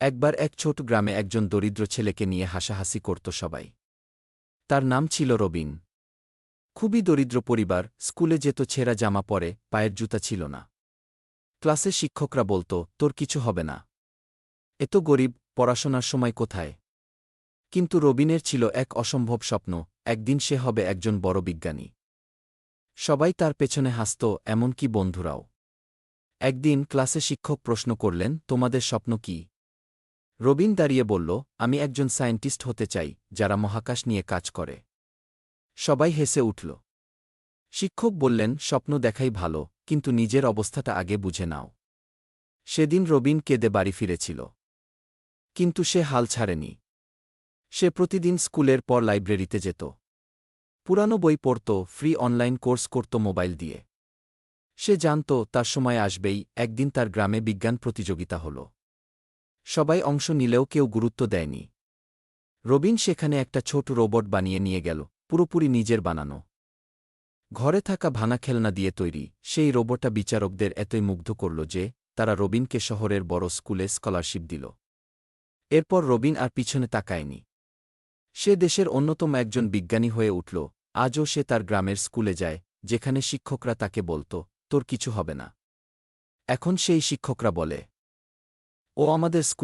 একবার এক ছোট গ্রামে একজন দরিদ্র ছেলেকে নিয়ে হাসাহাসি করত সবাই। তার নাম ছিল রবিন। খুবই দরিদ্র পরিবার, স্কুলে যেত ছেঁড়া জামা পরে, পায়ের জুতা ছিল না। ক্লাসে শিক্ষকরা বলত, তোর কিছু হবে না, এত গরিব, পড়াশোনার সময় কোথায়? কিন্তু রবিনের ছিল এক অসম্ভব স্বপ্ন, একদিন সে হবে একজন বড় বিজ্ঞানী। সবাই তার পেছনে হাসত, এমনকি বন্ধুরাও। একদিন ক্লাসে শিক্ষক প্রশ্ন করলেন, তোমাদের স্বপ্ন কি? রবিন দাঁড়িয়ে বলল, আমি একজন সায়েন্টিস্ট হতে চাই, যারা মহাকাশ নিয়ে কাজ করে। সবাই হেসে উঠল। শিক্ষক বললেন, স্বপ্ন দেখাই ভালো, কিন্তু নিজের অবস্থাটা আগে বুঝে নাও। সেদিন রবিন কেঁদে বাড়ি ফিরেছিল। কিন্তু সে হাল ছাড়েনি। সে প্রতিদিন স্কুলের পর লাইব্রেরিতে যেত। পুরানো বই পড়ত, ফ্রি অনলাইন কোর্স করত মোবাইল দিয়ে। সে জানত তার সময় আসবেই, একদিন তার গ্রামে বিজ্ঞান প্রতিযোগিতা হল। সবাই অংশ নিলেও কেউ গুরুত্ব দেয়নি। রবিন সেখানে একটা ছোট রোবট বানিয়ে নিয়ে গেল, পুরোপুরি নিজের বানানো। ঘরে থাকা ভাঙা খেলনা দিয়ে তৈরি, সেই রোবটটা বিচারকদের এতই মুগ্ধ করল যে তারা রবিনকে শহরের বড় স্কুলে স্কলারশিপ দিল। এরপর রবিন আর পিছনে তাকায়নি। সে দেশের অন্যতম একজন বিজ্ঞানী হয়ে উঠল। আজও সে তার গ্রামের স্কুলে যায়, যেখানে শিক্ষকরা তাকে বলত, তোর কিছু হবে না। এখন সেই শিক্ষকরা বলে, ও আমাদের স্কুল